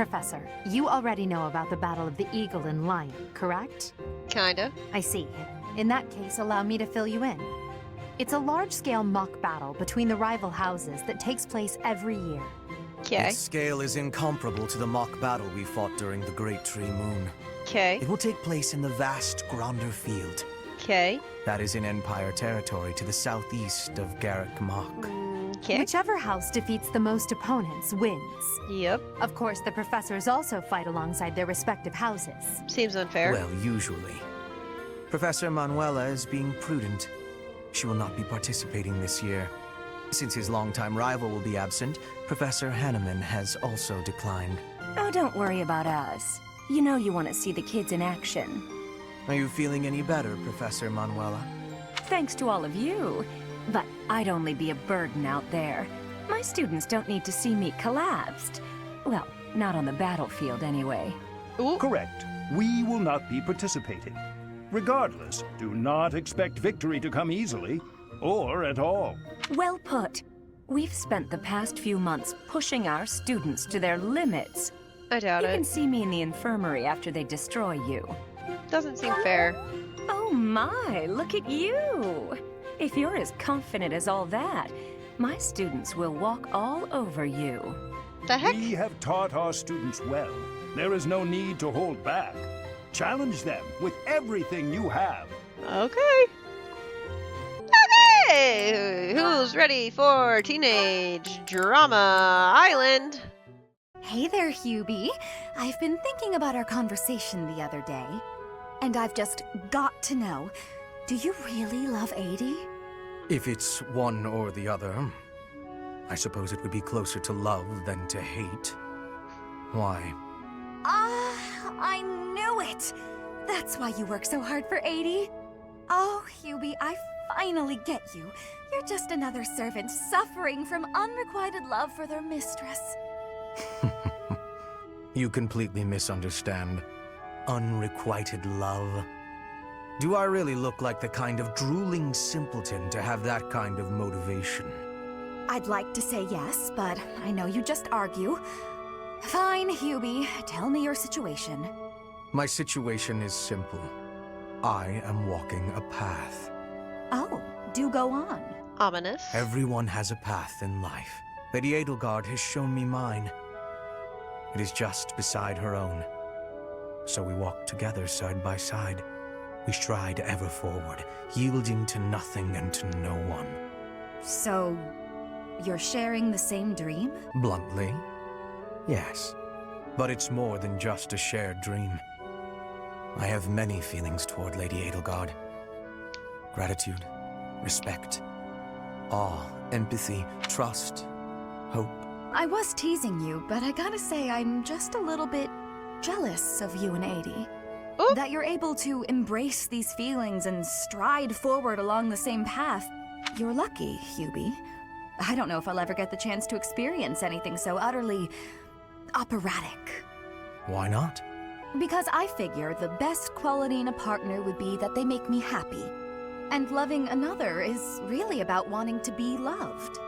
Professor, you already know about the Battle of the Eagle and Lion, correct? Kinda. I see. In that case, allow me to fill you in. It's a large-scale mock battle between the rival houses that takes place every year. Okay. Its scale is incomparable to the mock battle we fought during the Great Tree Moon. Okay. It will take place in the vast Gronder Field. Okay. That is in Empire territory to the southeast of Garrick Mach. Okay. Whichever house defeats the most opponents wins. Yep. Of course, the professors also fight alongside their respective houses. Seems unfair. Well, usually. Professor Manuela is being prudent. She will not be participating this year. Since his longtime rival will be absent, Professor Hanneman has also declined. Oh, don't worry about us. You know you want to see the kids in action. Are you feeling any better, Professor Manuela? Thanks to all of you. But I'd only be a burden out there. My students don't need to see me collapsed. Well, not on the battlefield anyway. Ooh. Correct. We will not be participating. Regardless, do not expect victory to come easily, or at all. Well put. We've spent the past few months pushing our students to their limits. I doubt You it. can see me in the infirmary after they destroy you. Doesn't seem fair. Oh my, look at you! If you're as confident as all that, my students will walk all over you. The heck? We have taught our students well. There is no need to hold back. Challenge them with everything you have. Okay. Okay! Who's ready for Teenage Drama Island? Hey there, Hubie. I've been thinking about our conversation the other day, and I've just got to know, do you really love 80? If it's one or the other, I suppose it would be closer to love than to hate. Why? I knew it! That's why you work so hard for 80. Oh, Hubie, I finally get you. You're just another servant suffering from unrequited love for their mistress. You completely misunderstand. Unrequited love. Do I really look like the kind of drooling simpleton to have that kind of motivation? I'd like to say yes, but I know you just argue. Fine, Hubie. Tell me your situation. My situation is simple. I am walking a path. Oh, do go on. Ominous. Everyone has a path in life. Lady Edelgard has shown me mine. It is just beside her own. So we walk together side by side. We stride ever forward, yielding to nothing and to no one. So, you're sharing the same dream? Bluntly, yes. But it's more than just a shared dream. I have many feelings toward Lady Edelgard. Gratitude, respect, awe, empathy, trust, hope. I was teasing you, but I gotta say I'm just a little bit jealous of you and 80. Ooh. That you're able to embrace these feelings and stride forward along the same path. You're lucky, Hubie. I don't know if I'll ever get the chance to experience anything so utterly operatic. Why not? Because I figure the best quality in a partner would be that they make me happy. And loving another is really about wanting to be loved.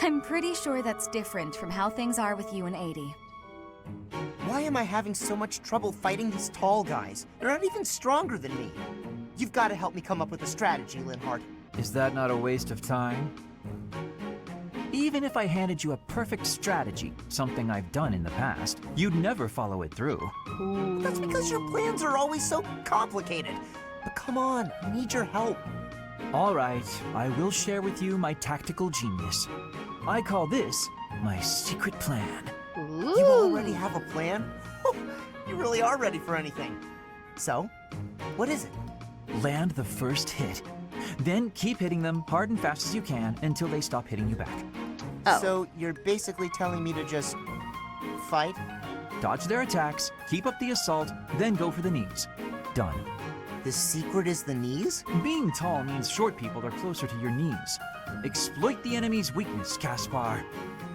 I'm pretty sure that's different from how things are with you and 80. Why am I having so much trouble fighting these tall guys? They're not even stronger than me. You've got to help me come up with a strategy, Linhardt. Is that not a waste of time? Even if I handed you a perfect strategy, something I've done in the past, you'd never follow it through. That's because your plans are always so complicated. But come on, I need your help. All right, I will share with you my tactical genius. I call this my secret plan. Ooh. You already have a plan? You really are ready for anything. So, what is it? Land the first hit. Then keep hitting them hard and fast as you can until they stop hitting you back. Oh. So, you're basically telling me to just fight? Dodge their attacks, keep up the assault, then go for the knees. Done. The secret is the knees? Being tall means short people are closer to your knees. Exploit the enemy's weakness, Caspar.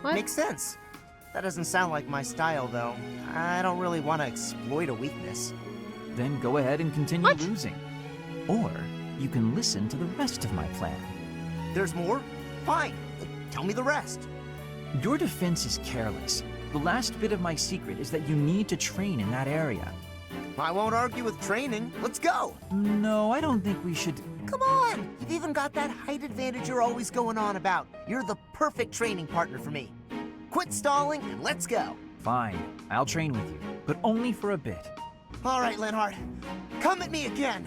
What? Makes sense. That doesn't sound like my style, though. I don't really want to exploit a weakness. Then go ahead and continue What? losing. Or you can listen to the rest of my plan. There's more? Fine. Tell me the rest. Your defense is careless. The last bit of my secret is that you need to train in that area. I won't argue with training. Let's go. No, I don't think we should... Come on. You've even got that height advantage you're always going on about. You're the perfect training partner for me. Quit stalling and let's go. Fine, I'll train with you, but only for a bit. All right, Linhardt. Come at me again.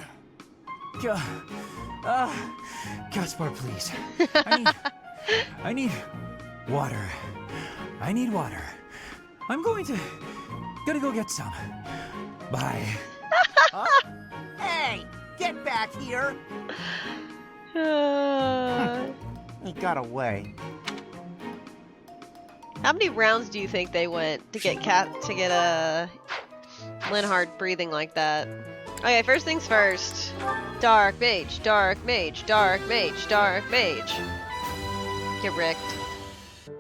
Gaspar, please. I need water. I need water. I'm gonna go get some. Bye. Hey, get back here. He got away. How many rounds do you think they went to get Linhardt breathing like that? Okay, first things first. Dark mage, dark mage, dark mage, dark mage. Get wrecked.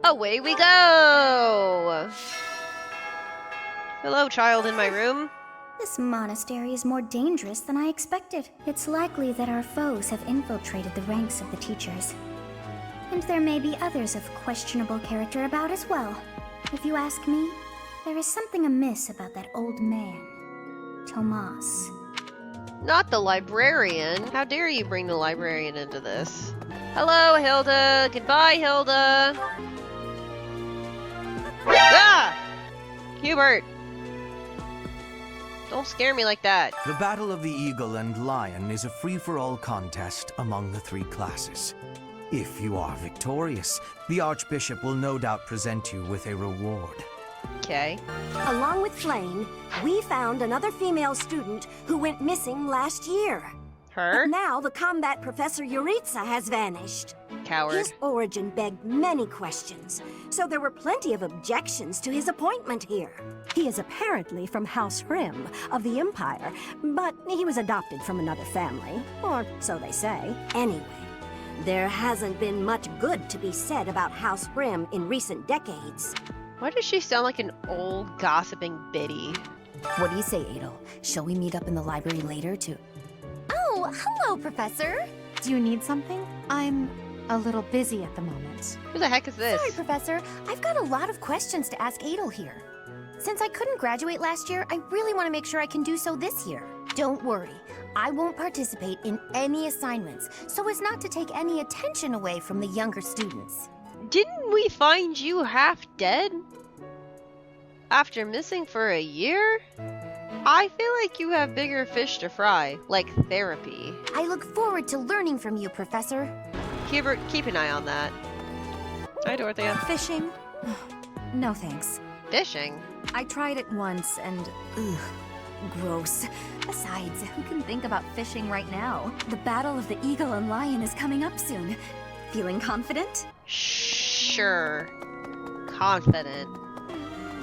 Away we go! Hello, child in my room. This monastery is more dangerous than I expected. It's likely that our foes have infiltrated the ranks of the teachers. And there may be others of questionable character about as well. If you ask me, there is something amiss about that old man, Tomas. Not the librarian. How dare you bring the librarian into this? Hello, Hilda. Goodbye, Hilda. Ah! Hubert. Don't scare me like that. The Battle of the Eagle and Lion is a free-for-all contest among the 3 classes. If you are victorious, the Archbishop will no doubt present you with a reward. Okay. Along with Flayn, we found another female student who went missing last year. Her? But now the combat professor Yuritsa has vanished. Coward. His origin begged many questions, so there were plenty of objections to his appointment here. He is apparently from House Rim of the Empire, but he was adopted from another family, or so they say. Anyway, there hasn't been much good to be said about House Rim in recent decades. Why does she sound like an old gossiping biddy? What do you say, Adel? Shall we meet up in the library later to... Oh, hello, Professor. Do you need something? I'm a little busy at the moment. Who the heck is this? Sorry, Professor. I've got a lot of questions to ask Adel here. Since I couldn't graduate last year, I really want to make sure I can do so this year. Don't worry. I won't participate in any assignments, so as not to take any attention away from the younger students. Didn't we find you half dead? After missing for a year? I feel like you have bigger fish to fry, like therapy. I look forward to learning from you, Professor. Hubert, keep an eye on that. Hi, Dorothea. Fishing? No thanks. Fishing? I tried it once and... ugh. Gross. Besides, who can think about fishing right now? The Battle of the Eagle and Lion is coming up soon. Feeling confident? Sure. Confident.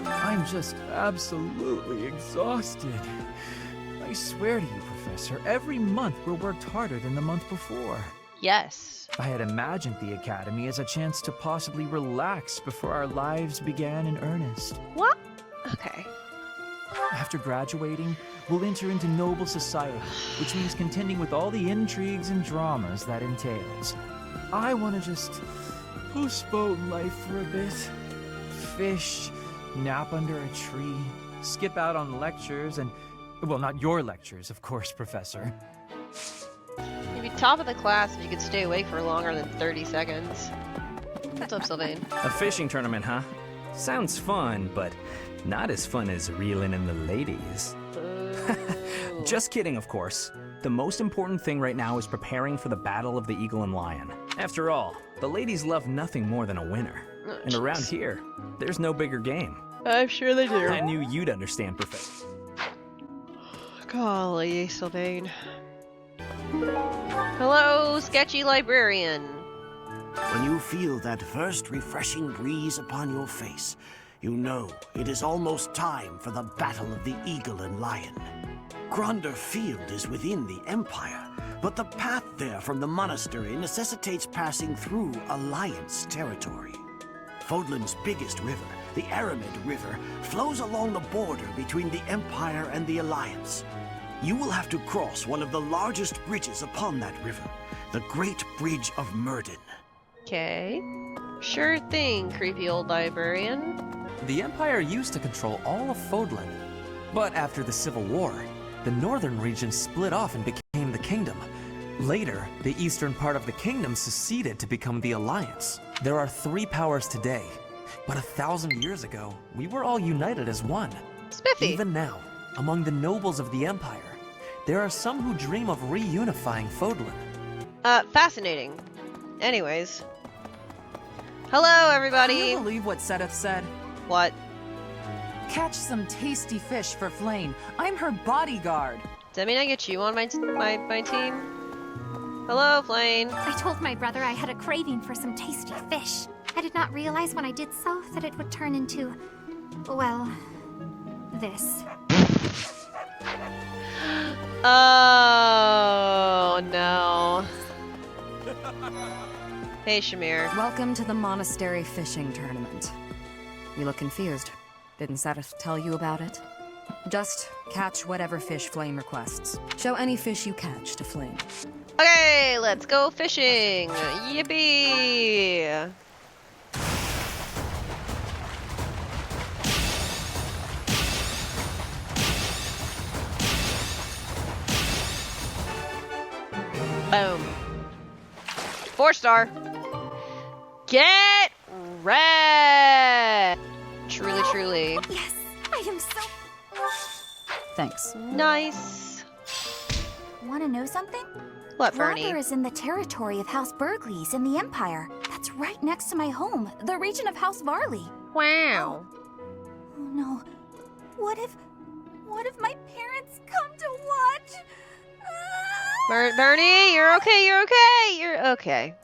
I'm just absolutely exhausted. I swear to you, Professor, every month we're worked harder than the month before. Yes. I had imagined the Academy as a chance to possibly relax before our lives began in earnest. What? Okay. After graduating, we'll enter into noble society, which means contending with all the intrigues and dramas that entails. I want to just postpone life for a bit. Fish, nap under a tree, skip out on lectures, and... well, not your lectures, of course, Professor. You'd be top of the class if you could stay awake for longer than 30 seconds. What's up, Sylvain? A fishing tournament, huh? Sounds fun, but not as fun as reeling in the ladies. Just kidding, of course. The most important thing right now is preparing for the Battle of the Eagle and Lion. After all, the ladies love nothing more than a winner. Oh, and around here, there's no bigger game. I'm sure they do. I knew you'd understand, Professor. Golly, Sylvain. Hello, sketchy librarian. When you feel that first refreshing breeze upon your face, you know it is almost time for the Battle of the Eagle and Lion. Gronder Field is within the Empire, but the path there from the monastery necessitates passing through Alliance territory. Fodlan's biggest river, the Aramid River, flows along the border between the Empire and the Alliance. You will have to cross one of the largest bridges upon that river, the Great Bridge of Myrden. Okay. Sure thing, creepy old librarian. The Empire used to control all of Fodlan. But after the Civil War, the northern region split off and became the Kingdom. Later, the eastern part of the Kingdom seceded to become the Alliance. There are 3 powers today, but 1,000 years ago, we were all united as one. Spiffy. Even now, among the nobles of the Empire, there are some who dream of reunifying Fodlan. Fascinating. Anyways. Hello, everybody! Can you believe what Seteth said? What? Catch some tasty fish for Flayn. I'm her bodyguard. Does that mean I get you on my team? Hello, Flayn. I told my brother I had a craving for some tasty fish. I did not realize when I did so that it would turn into, well, this. Oh, no. Hey, Shamir. Welcome to the monastery fishing tournament. You look confused. Didn't Seteth tell you about it? Just catch whatever fish Flayn requests. Show any fish you catch to Flayn. Okay, let's go fishing. Yippee! Boom. 4-star. Get red. Truly, truly. Yes, I am so... Thanks. Nice. Want to know something? What, Bernie? Gronder is in the territory of House Burgleys in the Empire. That's right next to my home, the region of House Varley. Wow. Oh no. What if my parents come to watch? Bernie, you're okay, you're okay, you're okay.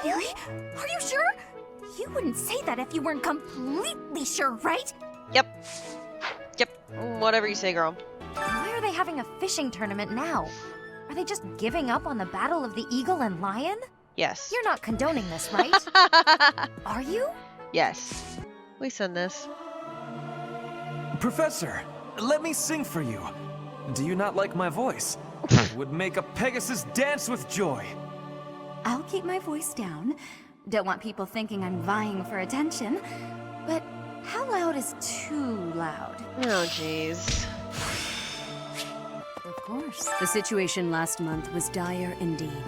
Really? Are you sure? You wouldn't say that if you weren't completely sure, right? Yep. Whatever you say, girl. Why are they having a fishing tournament now? Are they just giving up on the battle of the eagle and lion? Yes. You're not condoning this, right? Are you? Yes. We send this. Professor, let me sing for you. Do you not like my voice? It would make a Pegasus dance with joy. I'll keep my voice down. Don't want people thinking I'm vying for attention. But how loud is too loud? Oh, jeez. Of course. The situation last month was dire indeed.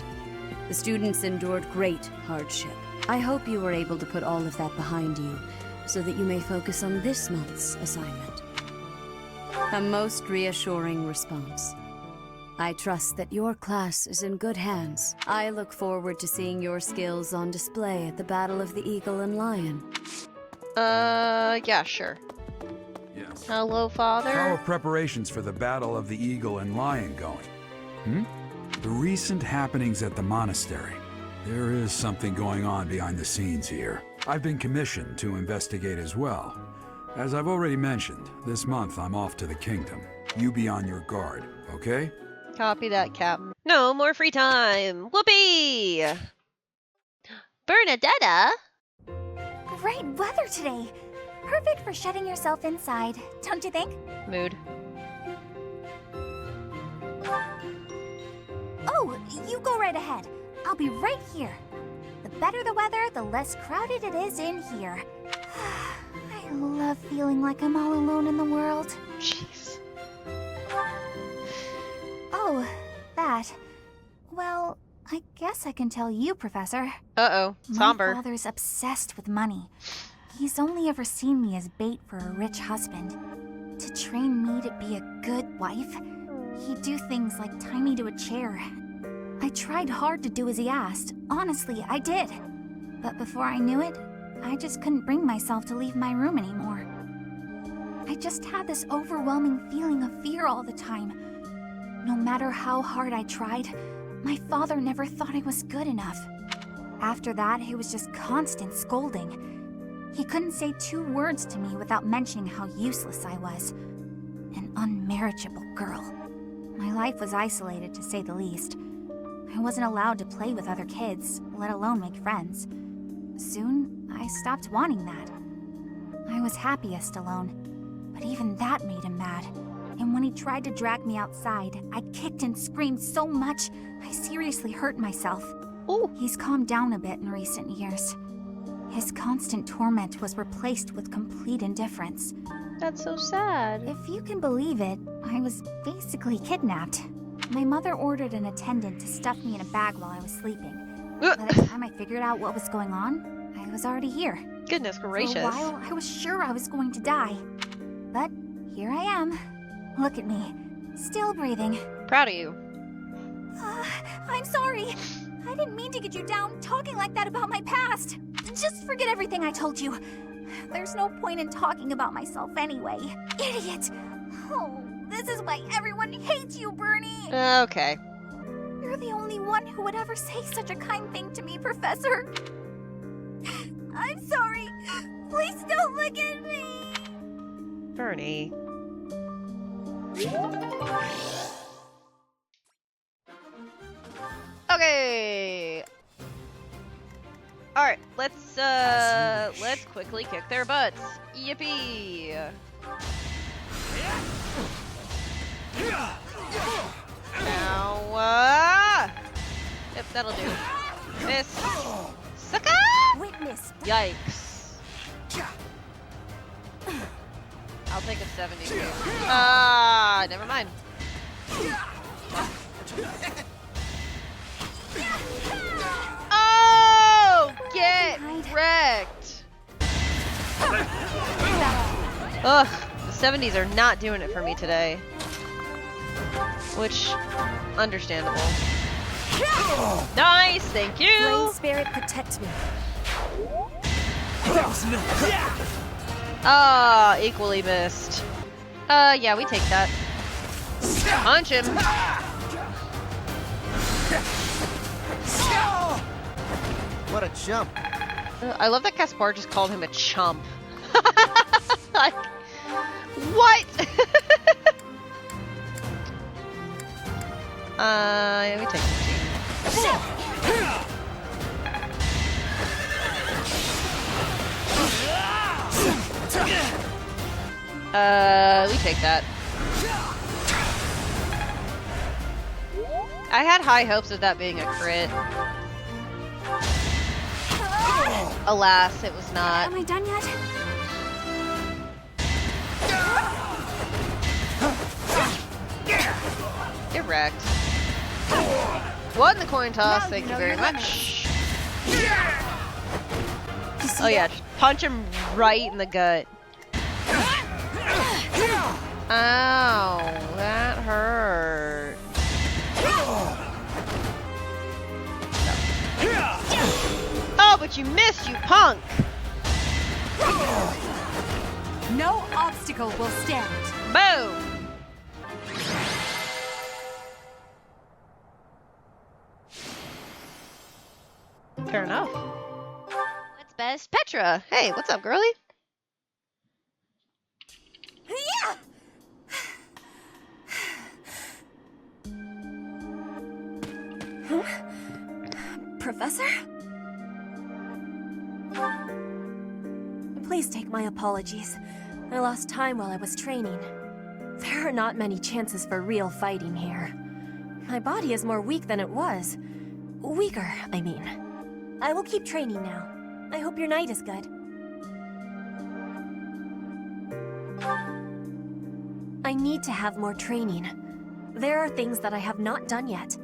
The students endured great hardship. I hope you were able to put all of that behind you, so that you may focus on this month's assignment. A most reassuring response. I trust that your class is in good hands. I look forward to seeing your skills on display at the Battle of the Eagle and Lion. Yeah, sure. Yes. Hello, Father. How are preparations for the Battle of the Eagle and Lion going? The recent happenings at the monastery. There is something going on behind the scenes here. I've been commissioned to investigate as well. As I've already mentioned, this month I'm off to the kingdom. You be on your guard, okay? Copy that, Cap. No more free time. Whoopee! Bernadetta? Great weather today. Perfect for shutting yourself inside, don't you think? Mood. Oh, you go right ahead. I'll be right here. The better the weather, the less crowded it is in here. I love feeling like I'm all alone in the world. Jeez. Oh, that. Well, I guess I can tell you, Professor. Uh-oh. Somber. My father's obsessed with money. He's only ever seen me as bait for a rich husband. To train me to be a good wife, he'd do things like tie me to a chair. I tried hard to do as he asked. Honestly, I did. But before I knew it, I just couldn't bring myself to leave my room anymore. I just had this overwhelming feeling of fear all the time. No matter how hard I tried, my father never thought I was good enough. After that, it was just constant scolding. He couldn't say 2 words to me without mentioning how useless I was. An unmarriageable girl. My life was isolated, to say the least. I wasn't allowed to play with other kids, let alone make friends. Soon, I stopped wanting that. I was happiest alone, but even that made him mad. And when he tried to drag me outside, I kicked and screamed so much, I seriously hurt myself. Ooh. He's calmed down a bit in recent years. His constant torment was replaced with complete indifference. That's so sad. If you can believe it, I was basically kidnapped. My mother ordered an attendant to stuff me in a bag while I was sleeping. By the time I figured out what was going on, I was already here. Goodness gracious. For a while, I was sure I was going to die. But here I am. Look at me. Still breathing. Proud of you. I'm sorry. I didn't mean to get you down talking like that about my past. Just forget everything I told you. There's no point in talking about myself anyway. Idiot! Oh, this is why everyone hates you, Bernie! Okay. You're the only one who would ever say such a kind thing to me, Professor. I'm sorry. Please don't look at me! Bernie. Okay. Alright, let's quickly kick their butts. Yippee! Now, yep, that'll do. Miss. Sucker! Witness. Yikes. I'll take a 72. Never mind. Oh! Get wrecked! Ugh, the 70s are not doing it for me today. Which, understandable. Nice, thank you! Flayn spirit, protect me. Ah, equally missed. Yeah, we take that. Punch him! What a chump. I love that Caspar just called him a chump. Like, what? Yeah, we take 15. We take that. I had high hopes of that being a crit. Alas, it was not. Am I done yet? Get wrecked. Won the coin toss, thank you very much. Oh yeah, just punch him right in the gut. Ow, that hurt. Oh, but you missed, you punk! No obstacle will stand. Boom! Fair enough. What's best? Petra! Hey, what's up, girlie? Yeah! Huh? Professor? Please take my apologies. I lost time while I was training. There are not many chances for real fighting here. My body is more weak than it was. Weaker, I mean. I will keep training now. I hope your night is good. I need to have more training. There are things that I have not done yet.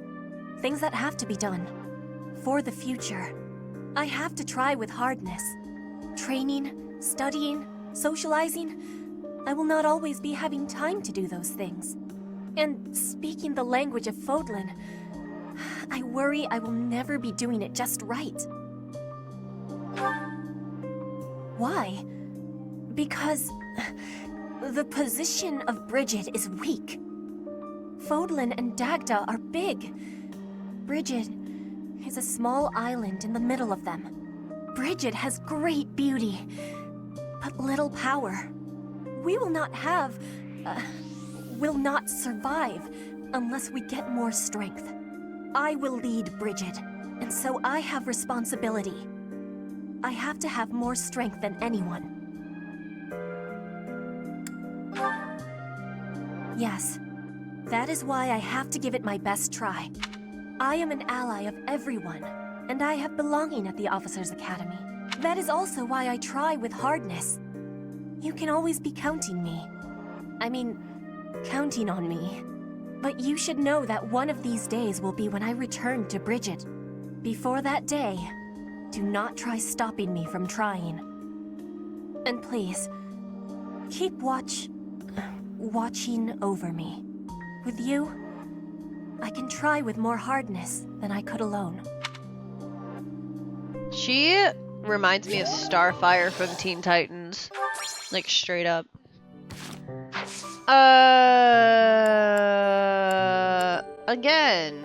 Things that have to be done. For the future. I have to try with hardness. Training, studying, socializing. I will not always be having time to do those things. And speaking the language of Fodlan, I worry I will never be doing it just right. Why? Because the position of Bridget is weak. Fodlan and Dagda are big. Bridget is a small island in the middle of them. Bridget has great beauty, but little power. We will not have, will not survive unless we get more strength. I will lead Bridget, and so I have responsibility. I have to have more strength than anyone. Yes, that is why I have to give it my best try. I am an ally of everyone, and I have belonging at the Officers' Academy. That is also why I try with hardness. You can always be counting on me. But you should know that one of these days will be when I return to Bridget. Before that day, do not try stopping me from trying. And please, keep watching over me. With you, I can try with more hardness than I could alone. She reminds me of Starfire from Teen Titans. Like, straight up. Again.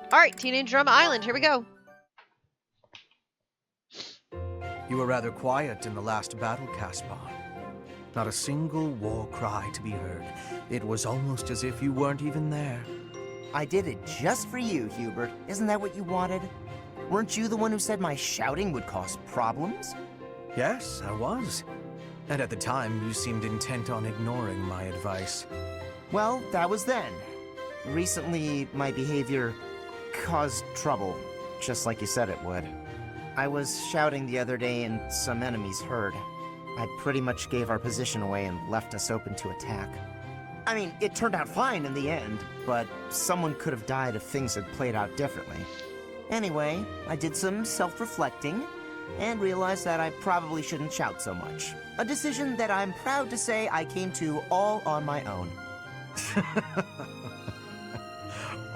Alright, Teenage Drama Island, here we go. You were rather quiet in the last battle, Caspar. Not a single war cry to be heard. It was almost as if you weren't even there. I did it just for you, Hubert. Isn't that what you wanted? Weren't you the one who said my shouting would cause problems? Yes, I was. And at the time, you seemed intent on ignoring my advice. Well, that was then. Recently, my behavior caused trouble, just like you said it would. I was shouting the other day and some enemies heard. I pretty much gave our position away and left us open to attack. I mean, it turned out fine in the end, but someone could have died if things had played out differently. Anyway, I did some self-reflecting and realized that I probably shouldn't shout so much. A decision that I'm proud to say I came to all on my own.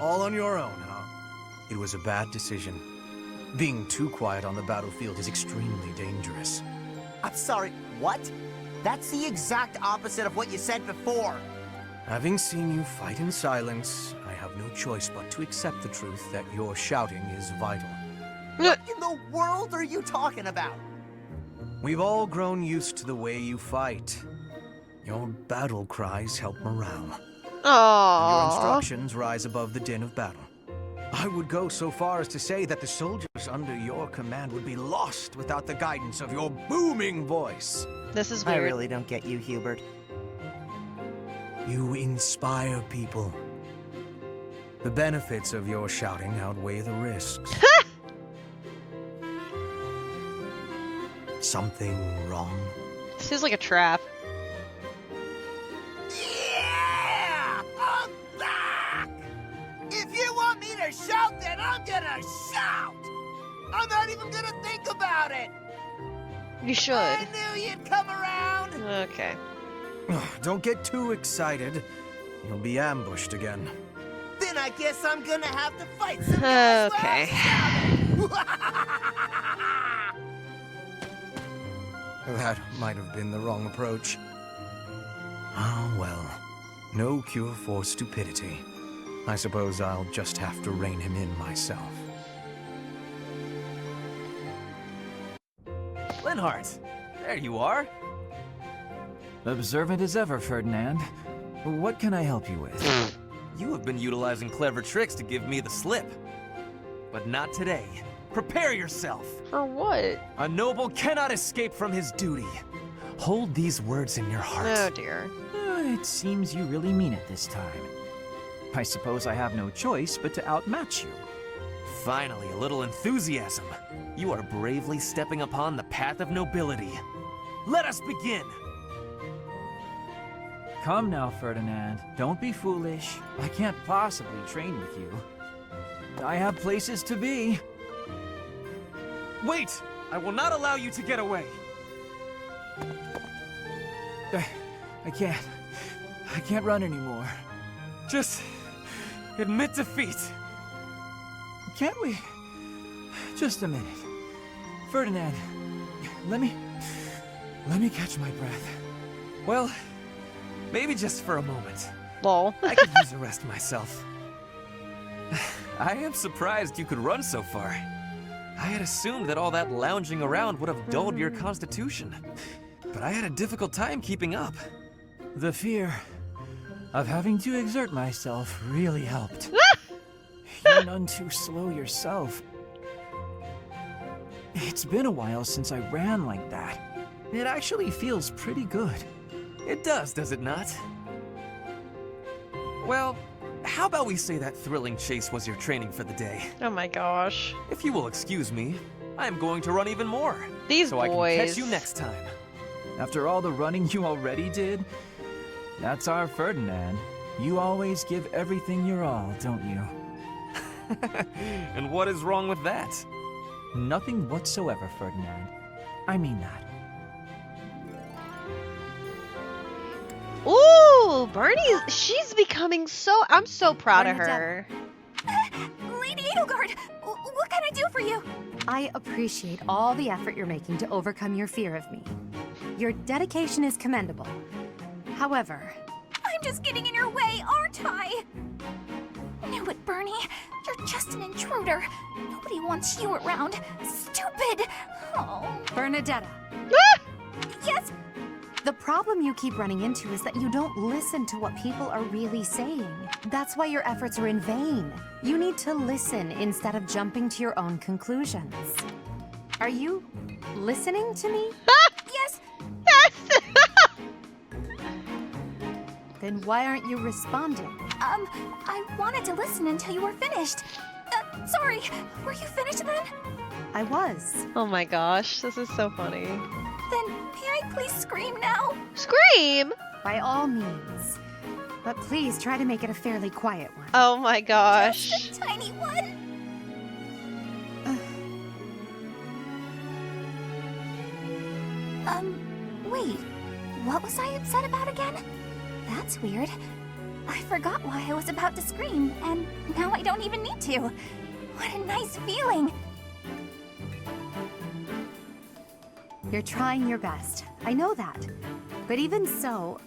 All on your own, huh? It was a bad decision. Being too quiet on the battlefield is extremely dangerous. I'm sorry, what? That's the exact opposite of what you said before. Having seen you fight in silence, I have no choice but to accept the truth that your shouting is vital. What in the world are you talking about? We've all grown used to the way you fight. Your battle cries help morale. Aww. Your instructions rise above the din of battle. I would go so far as to say that the soldiers under your command would be lost without the guidance of your booming voice. This is weird. I really don't get you, Hubert. You inspire people. The benefits of your shouting outweigh the risks. Something wrong? This feels like a trap. Yeah! I'm back! If you want me to shout, then I'm gonna shout! I'm not even gonna think about it! You should. I knew you'd come around! Okay. Don't get too excited. you'll be ambushed again. Then I guess I'm gonna have to fight some Okay. That might have been the wrong approach. Ah, well. No cure for stupidity. I suppose I'll just have to rein him in myself. Linhardt, there you are. Observant as ever, Ferdinand. What can I help you with? You have been utilizing clever tricks to give me the slip. But not today. Prepare yourself. For what? A noble cannot escape from his duty. Hold these words in your heart. Oh dear. It seems you really mean it this time. I suppose I have no choice but to outmatch you. Finally, a little enthusiasm. You are bravely stepping upon the path of nobility. Let us begin. Come now, Ferdinand. Don't be foolish. I can't possibly train with you. I have places to be. Wait! I will not allow you to get away. I can't run anymore. Just admit defeat. Can't we? Just a minute. Ferdinand, let me catch my breath. Well, maybe just for a moment. Lol. I could use a rest myself. I am surprised you could run so far. I had assumed that all that lounging around would have dulled your constitution. But I had a difficult time keeping up. The fear of having to exert myself really helped. You're none too slow yourself. It's been a while since I ran like that. It actually feels pretty good. It does it not? Well, how about we say that thrilling chase was your training for the day? Oh my gosh. If you will excuse me, I am going to run even more. These so boys. I can catch you next time. After all the running you already did, that's our Ferdinand. You always give everything your all, don't you? And what is wrong with that? Nothing whatsoever, Ferdinand. I mean that. Ooh, she's becoming so... I'm so proud of her. Lady Edelgard, what can I do for you? I appreciate all the effort you're making to overcome your fear of me. Your dedication is commendable. However... I'm just getting in your way, aren't I? Knew it, Bernie. You're just an intruder. Nobody wants you around. Stupid! Oh. Bernadetta. Yes? The problem you keep running into is that you don't listen to what people are really saying. That's why your efforts are in vain. You need to listen instead of jumping to your own conclusions. Are you listening to me? Yes! Then why aren't you responding? I wanted to listen until you were finished. Sorry, were you finished then? I was. Oh my gosh, this is so funny. Then may I please scream now? Scream? By all means. But please try to make it a fairly quiet one. Oh my gosh. Just a tiny one. Wait. What was I upset about again? That's weird. I forgot why I was about to scream, and now I don't even need to. What a nice feeling. You're trying your best. I know that. But even so...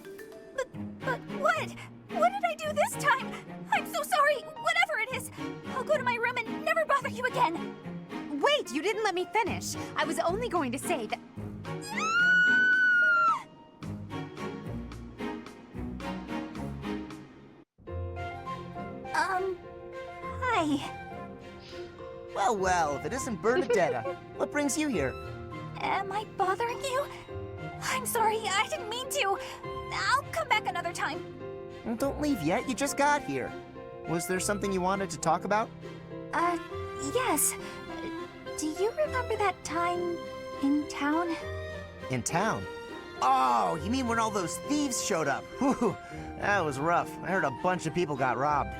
But what? What did I do this time? I'm so sorry. Whatever it is, I'll go to my room and never bother you again. Wait, you didn't let me finish. I was only going to say that... Hi. Well, if it isn't Bernadetta, what brings you here? Am I bothering you? I'm sorry, I didn't mean to. I'll come back another time. Well, don't leave yet, you just got here. Was there something you wanted to talk about? Yes. Do you remember that time in town? In town? Oh, you mean when all those thieves showed up? Whew, that was rough. I heard a bunch of people got robbed.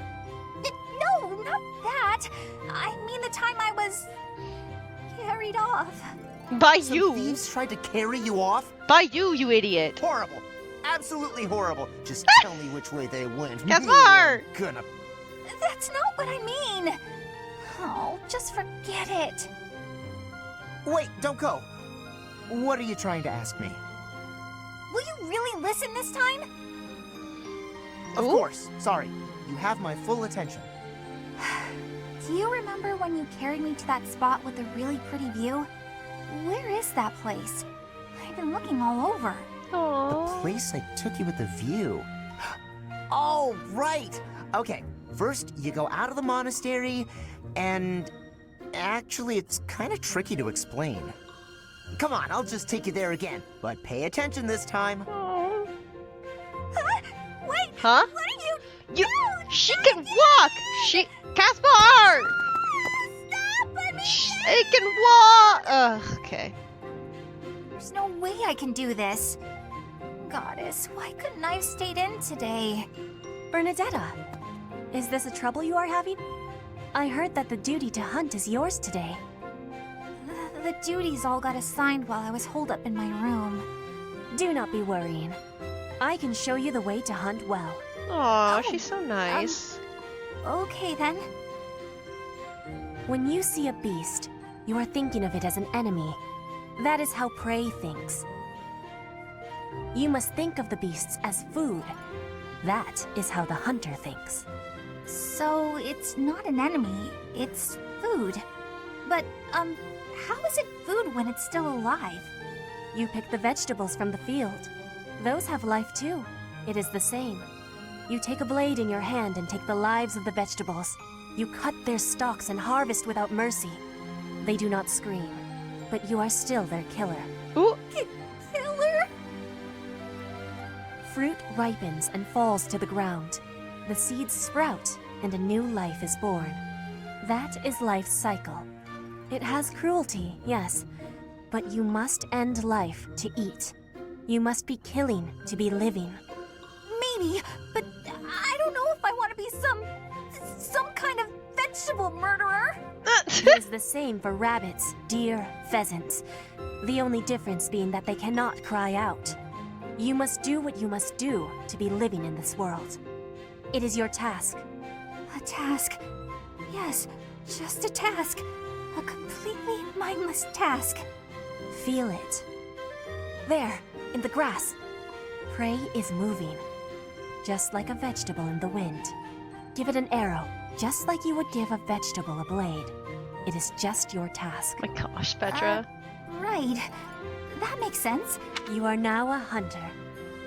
No, not that. I mean the time I was... carried off. By Some you. thieves tried to carry you off? By you, you idiot. Horrible. absolutely horrible. Just tell me which way they went. Guess Me, what? I'm gonna... That's not what I mean. Oh, just forget it. Wait, don't go. What are you trying to ask me? Will you really listen this time? Of course. Sorry. You have my full attention. Do you remember when you carried me to that spot with the really pretty view? Where is that place? I've been looking all over. The place I took you with the view. Oh, right. Okay, first you go out of the monastery, and actually it's kind of tricky to explain. Come on, I'll just take you there again, but pay attention this time. Wait! Huh? What are you? She can walk! Caspar! Stop! She can walk! Ugh, okay. There's no way I can do this. Goddess, why couldn't I have stayed in today? Bernadetta, is this a trouble you are having? I heard that the duty to hunt is yours today. The duties all got assigned while I was holed up in my room. Do not be worrying. I can show you the way to hunt well. Aw, she's so nice. Okay then. When you see a beast, you are thinking of it as an enemy. That is how prey thinks. You must think of the beasts as food. That is how the hunter thinks. So it's not an enemy, it's food. But, how is it food when it's still alive? You pick the vegetables from the field. Those have life too. It is the same. You take a blade in your hand and take the lives of the vegetables. You cut their stalks and harvest without mercy. They do not scream, but you are still their killer. Ooh. Killer? Fruit ripens and falls to the ground. The seeds sprout and a new life is born. That is life's cycle. It has cruelty, yes, but you must end life to eat. You must be killing to be living. Maybe, but I don't know if I want to be some kind of vegetable murderer. It is the same for rabbits, deer, pheasants. The only difference being that they cannot cry out. You must do what you must do to be living in this world. It is your task. A task? Yes, just a task. A completely mindless task. Feel it. There, in the grass. Prey is moving, just like a vegetable in the wind. Give it an arrow, just like you would give a vegetable a blade. It is just your task. My gosh, Petra. Right. That makes sense. You are now a hunter.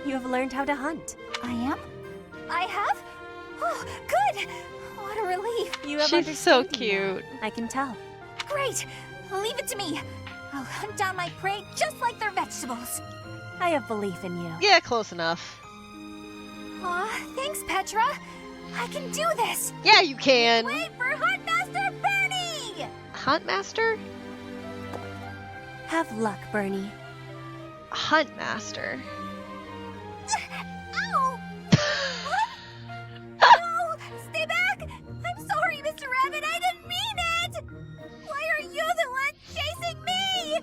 You have learned how to hunt. I am? I have? Oh, good! What a relief. You have She's so understanding cute. now. I can tell. Great! Leave it to me. I'll hunt down my prey just like their vegetables. I have belief in you. Yeah, close enough. Aw, thanks, Petra. I can do this. Yeah, you can. Wait for Huntmaster Bernie! Huntmaster? Have luck, Bernie. Huntmaster. Ow! No! Stay back! I'm sorry, Mr. Rabbit, I didn't mean it! Why are you the one chasing me?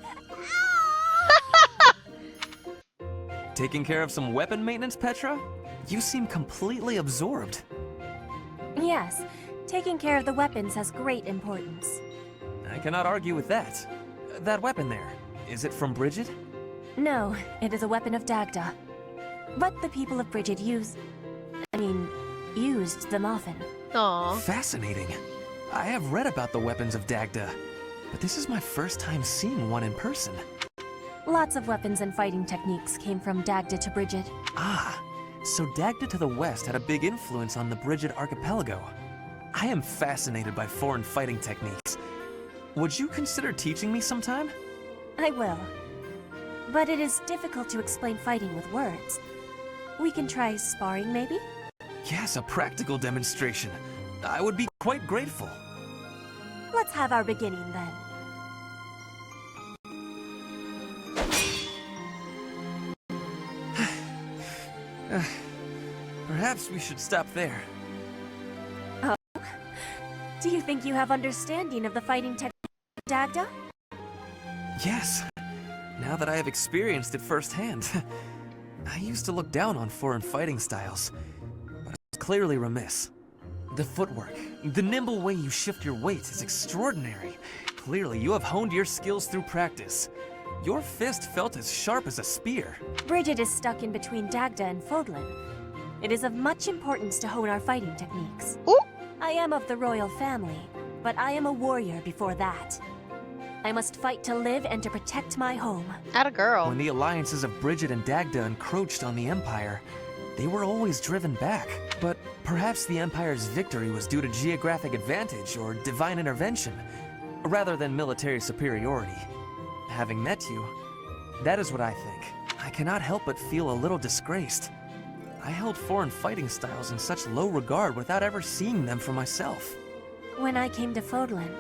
Ow! Taking care of some weapon maintenance, Petra? You seem completely absorbed. Yes, taking care of the weapons has great importance. I cannot argue with that. That weapon there, is it from Bridget? No, it is a weapon of Dagda. But the people of Bridget used them often. Aww. Fascinating. I have read about the weapons of Dagda, but this is my first time seeing one in person. Lots of weapons and fighting techniques came from Dagda to Bridget. Ah, so Dagda to the west had a big influence on the Bridget archipelago. I am fascinated by foreign fighting techniques. Would you consider teaching me sometime? I will. But it is difficult to explain fighting with words. We can try sparring, maybe? Yes, a practical demonstration. I would be quite grateful. Let's have our beginning then. Perhaps we should stop there. Oh? Do you think you have understanding of the fighting technique of Dagda? Yes, now that I have experienced it firsthand. I used to look down on foreign fighting styles, but I was clearly remiss. The footwork, the nimble way you shift your weight is extraordinary. Clearly, you have honed your skills through practice. Your fist felt as sharp as a spear. Bridget is stuck in between Dagda and Fodlan. It is of much importance to hone our fighting techniques. Ooh. I am of the royal family, but I am a warrior before that. I must fight to live and to protect my home. Atta girl. When the alliances of Bridget and Dagda encroached on the Empire, they were always driven back. But perhaps the Empire's victory was due to geographic advantage or divine intervention, rather than military superiority. Having met you, that is what I think. I cannot help but feel a little disgraced. I held foreign fighting styles in such low regard without ever seeing them for myself. When I came to Fodlan,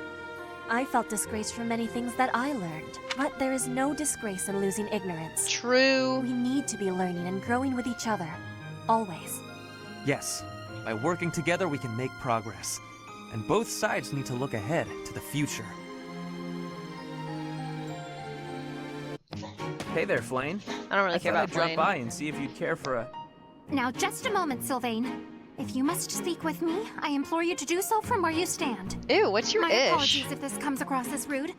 I felt disgraced for many things that I learned. But there is no disgrace in losing ignorance. True. We need to be learning and growing with each other. Always. Yes, by working together we can make progress. And both sides need to look ahead to the future. Hey there, Flayn. I don't really care about I'd drop Flayn. by and see if you'd care for a... Now, just a moment, Sylvain. If you must speak with me, I implore you to do so from where you stand. Ew, what's your My ish? apologies if this comes across as rude,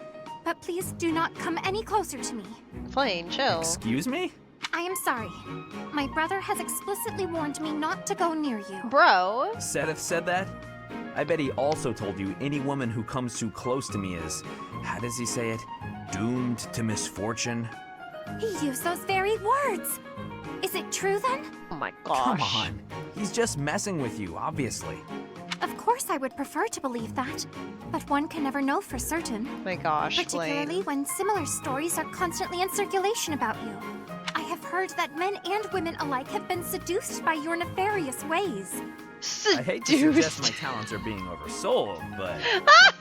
but please do not come any closer to me. Flayn, chill. Excuse me? I am sorry. My brother has explicitly warned me not to go near you. Bro. Seteth said that? I bet he also told you any woman who comes too close to me is, how does he say it? Doomed to misfortune? He used those very words. Is it true then? Oh my gosh. Come on. He's just messing with you, obviously. Of course I would prefer to believe that, but one can never know for certain. My gosh, Particularly Flayn. when similar stories are constantly in circulation about you. I have heard that men and women alike have been seduced by your nefarious ways. I hate to suggest my talents are being oversold, but...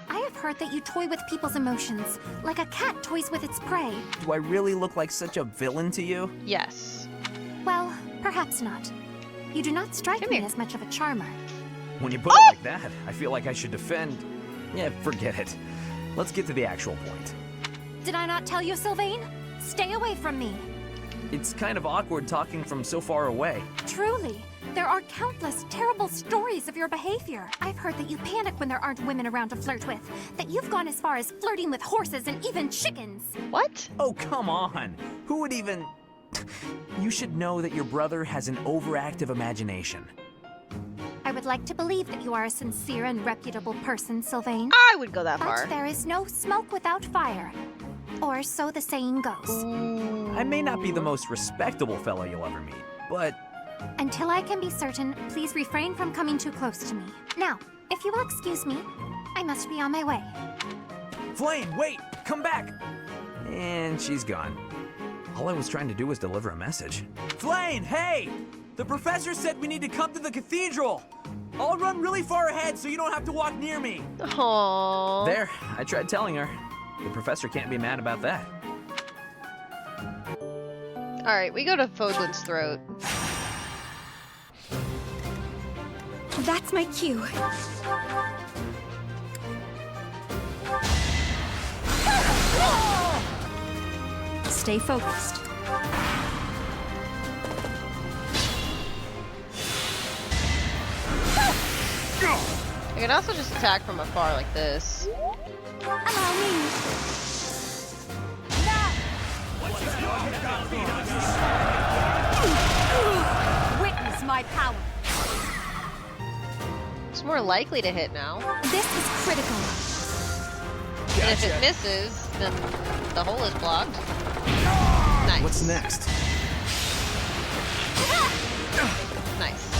I have heard that you toy with people's emotions, like a cat toys with its prey. Do I really look like such a villain to you? Yes. Well, perhaps not. You do not strike me as much of a charmer. When you put it like that, I feel like I should defend... Yeah, forget it. Let's get to the actual point. Did I not tell you, Sylvain? Stay away from me. It's kind of awkward talking from so far away. Truly, there are countless terrible stories of your behavior. I've heard that you panic when there aren't women around to flirt with, that you've gone as far as flirting with horses and even chickens. What? Oh, come on. Who would even... You should know that your brother has an overactive imagination. I would like to believe that you are a sincere and reputable person, Sylvain. I would go that far. But there is no smoke without fire. Or so the saying goes. I may not be the most respectable fellow you'll ever meet, but... Until I can be certain, please refrain from coming too close to me. Now, if you will excuse me, I must be on my way. Flayn, wait! Come back! And she's gone. All I was trying to do was deliver a message. Flayn, hey! The professor said we need to come to the cathedral! I'll run really far ahead so you don't have to walk near me! Aww. There, I tried telling her. The professor can't be mad about that. Alright, we go to Fodlan's throat. That's my cue. Stay focused. I can also just attack from afar like this. Allow me. Witness my power. It's more likely to hit now. This is critical. And if it misses, then the hole is blocked. Nice. What's next? Nice.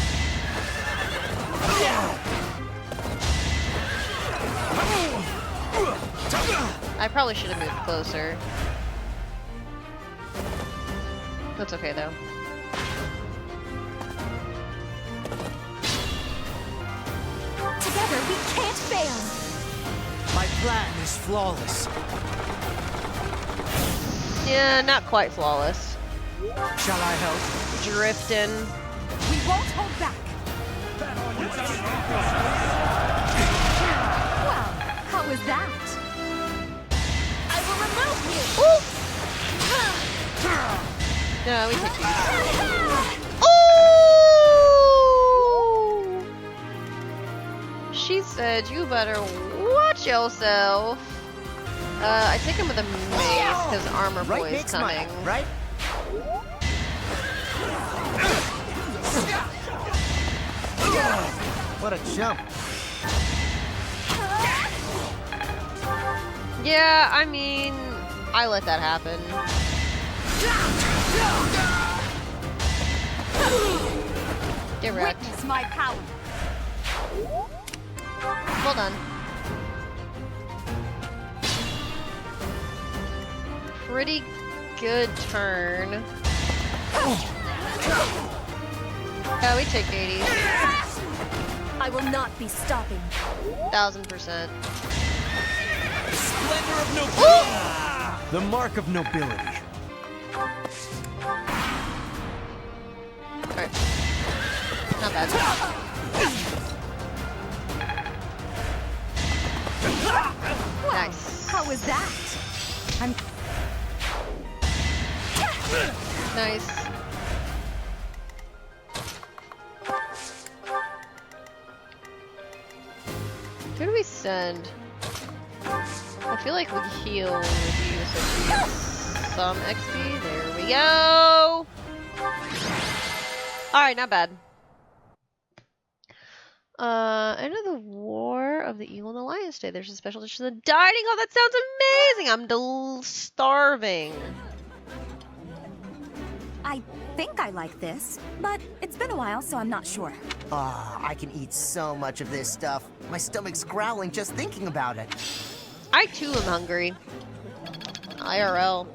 I probably should have moved closer. That's okay though. Together we can't fail. My plan is flawless. Yeah, not quite flawless. Shall I help? Drifting. We won't hold back. Well, how was that? I will remove you. No, we take these. Oh! She said, you better watch yourself. I take him with a mace because Armor Boy is coming. Right? What a jump. Yeah, I mean, I let that happen. Get wrecked. Witness my power. Well done. Pretty good turn. Yeah, we take 80s. I will not be stopping. 1000%. Splendor of nobility! The mark of nobility. Alright. Not bad. Nice. How was that? Nice. Who do we send? I feel like we heal when we use some XP. There we go. Alright, not bad. End of the War of the Eagle and the Lion Day. There's a special dish of the dining. Oh, that sounds amazing! I'm starving. I think I like this, but it's been a while, so I'm not sure. I can eat so much of this stuff. My stomach's growling just thinking about it. I too am hungry. IRL.